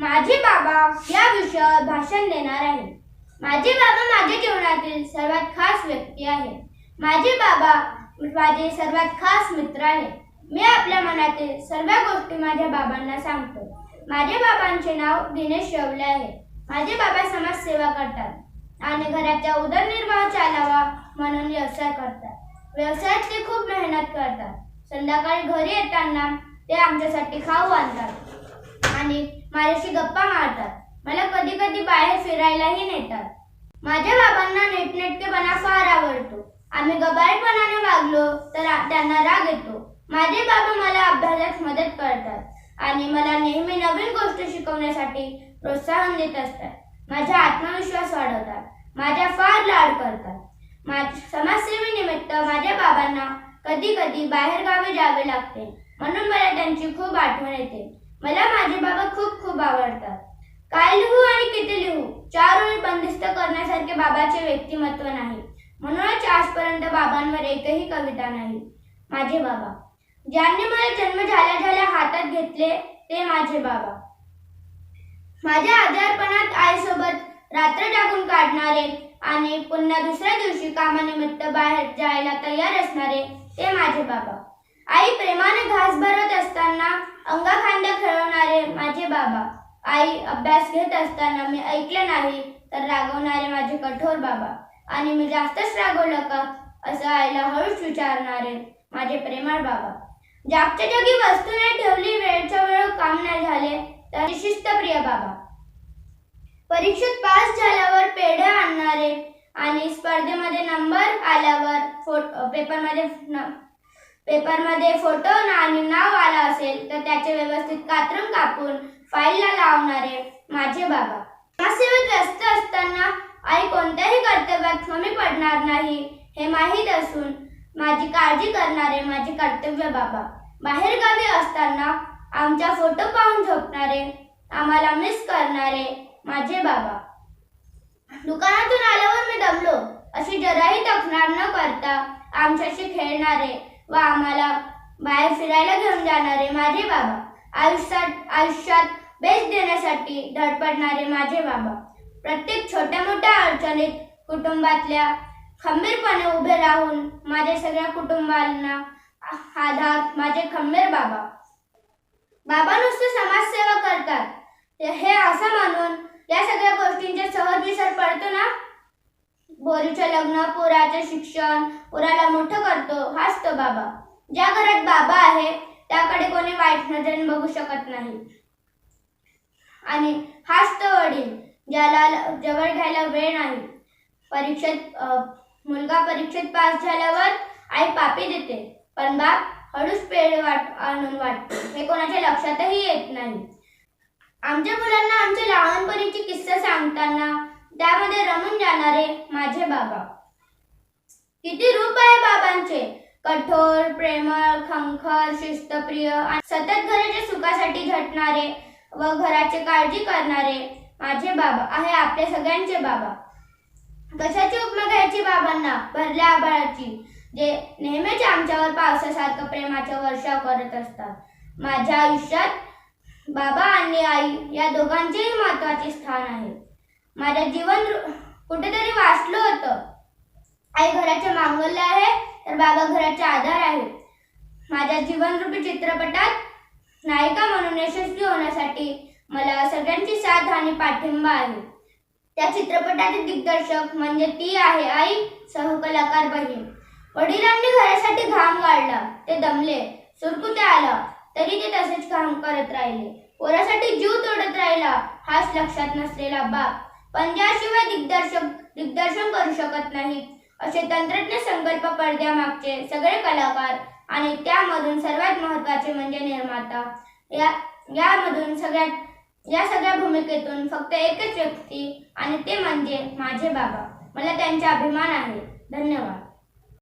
माझे बाबा या विषयावर भाषण देणार आहे. माझे बाबा माझ्या जीवनातील सर्वात खास व्यक्ती आहे. माझे बाबा माझे सर्वात खास मित्र आहे. मी आपल्या मनातील सर्व गोष्टी माझ्या बाबांना सांगतो. माझ्या बाबांचे नाव दिनेश शेवले आहे. माझे बाबा समाजसेवा करतात आणि घराचा उदरनिर्वाह चालावा म्हणून व्यवसाय करतात. व्यवसायात ते खूप मेहनत करतात. संध्याकाळी घरी येताना ते आमच्यासाठी खाऊ आणतात आणि माझ्याशी गप्पा मारतात. मला कधी कधी बाहेर फिरायलाही नेतात. माझ्या बाबांना नेटनेटकेपणा फार आवडतो. आम्ही गबाळपणाने वागलो तर त्यांना राग येतो. माझे बाबा मला अभ्यासात मदत करतात आणि मला नेहमी नवीन गोष्टी शिकवण्यासाठी प्रोत्साहन देत असतात. माझा आत्मविश्वास वाढवतात. माझा फार लाड करतात. समाजसेवेनिमित्त माझ्या बाबांना कधी कधी बाहेर गावी जावे लागते, म्हणून मला त्यांची खूप आठवण येते. मला माझे बाबा खूप खूप आवडतात. काय लिहू आणि किती लिहू 4 ओळी बंदिस्त करण्यासारखे बाबाचे व्यक्तिमत्व नाही. म्हणूनच आजपर्यंत बाबांवर एकही कविता नाही. माझे बाबा ज्यांनी मला जन्म झाल्या झाल्या हातात घेतले ते माझे बाबा. माझ्या आजारपणात आईसोबत रात्र जागून काढणारे आणि पुन्हा दुसऱ्या दिवशी कामानिमित्त बाहेर जायला तयार असणारे ते माझे बाबा. आई प्रेमाने घास भरत असताना अंगाखांद्या खेळवणारे माझे बाबा. आई अभ्यास घेत असताना मी ऐकले नाही तर रागवणारे माझे कठोर बाबा. आणि मी जास्तच रागवलं का असं आईला हळूच विचारणारे माझे प्रेमळ बाबा. जागच्या जागी वस्तू नाही ठेवली, वेळच्या वेळ काम नाही झाले तर शिस्तप्रिय बाबा. परीक्षेत पास झाल्यावर पेढे आणणारे आणि स्पर्धेमध्ये नंबर आल्यावर पेपरमध्ये फोटो आणि नाव आला असेल तर त्याचे व्यवस्थित कात्रण कापून फाईलला लावणारे माझे बाबा. समाजसेवेत व्यस्त असताना आई कोणत्याही कर्तव्यात कमी पडणार नाही हे माहीत असून माझी काळजी करणारे माझे कर्तव्य बाबा. बाहेर गावी असताना आमचा फोटो पाहून झोपणारे, आम्हाला मिस करणारे माझे बाबा. दुकानातून आल्यावर मी दमलो अशी जराही तक्रार न करता आमच्याशी खेळणारे व आम्हाला बाहेर फिरायला घेऊन जाणारे माझे बाबा. आयुष्यात बेस देण्यासाठी धडपडणारे माझे बाबा. प्रत्येक छोट्या मोठ्या अडचणीत कुटुंबातल्या खंबीरपणे उभे राहून माझ्या सगळ्या कुटुंबांना आधार माझे खंबीर बाबा. बाबा नुसते समाजसेवा करतात हे असं म्हणून या सगळ्या गोष्टींचा सहज विसर पडतो ना. बोरीचं लग्न, पोराचे शिक्षण, पोराला मोठं करतो हाच तो बाबा. ज्या घरात बाबा आहे त्याकडे कोणी वाईट नजरेने बघू शकत नाही. आणि हाच तो वडील ज्याला जवळ घ्यायला वेळ नाही. मुलगा परीक्षेत पास झाल्यावर आई पापी देते पण बाप हळूच पेढे आणून वाटतो हे कोणाच्या लक्षातही येत नाही. आमच्या मुलांना आमच्या लहानपणीचे किस्से सांगताना त्यामध्ये रमून जाणारे माझे बाबा. किती रूप आहे बाबांचे. कठोर, प्रेमळ, खंखर, शिस्तप्रिय आणि सतत घराच्या सुखासाठी झटणारे व घराची काळजी करणारे माझे बाबा आहे आपल्या सगळ्यांचे बाबा. कशाची उपमा घ्यायची बाबांना भरल्या आभाळाची, जे नेहमीच आमच्यावर पावसासारखं प्रेमाचा वर्षाव करत असतात. माझ्या आयुष्यात बाबा आणि आई या दोघांचेही महत्त्वाचे स्थान आहे. माझे जीवन कुठेतरी वाचलं होतं. आई घराचे मांगल्य आहे तर बाबा घराचे आधार आहे. माझ्या जीवनरूपी चित्रपटात नायिका म्हणून यशस्वी होण्यासाठी मला सगळ्यांची साथ आणि पाठिंबा आहे. त्या चित्रपटाचे दिग्दर्शक म्हणजे ती आहे आई, सहकलाकार बहीण. वडिलांनी घरासाठी घाम गाळला, ते दमले, सुरकुत्या आला तरी ते तसेच काम करत राहिले. पोरासाठी जीव तोडत राहिला हाच लक्षात नसलेला बाप. पण ज्याशिवाय दिग्दर्शन करू शकत नाहीत असे तंत्रज्ञ संकल्प पडद्यामागचे सगळे कलाकार आणि त्यामधून सर्वात महत्त्वाचे म्हणजे निर्माता. या सगळ्या भूमिकेतून फक्त एकच व्यक्ती आणि ते म्हणजे माझे बाबा. मला त्यांचा अभिमान आहे. धन्यवाद.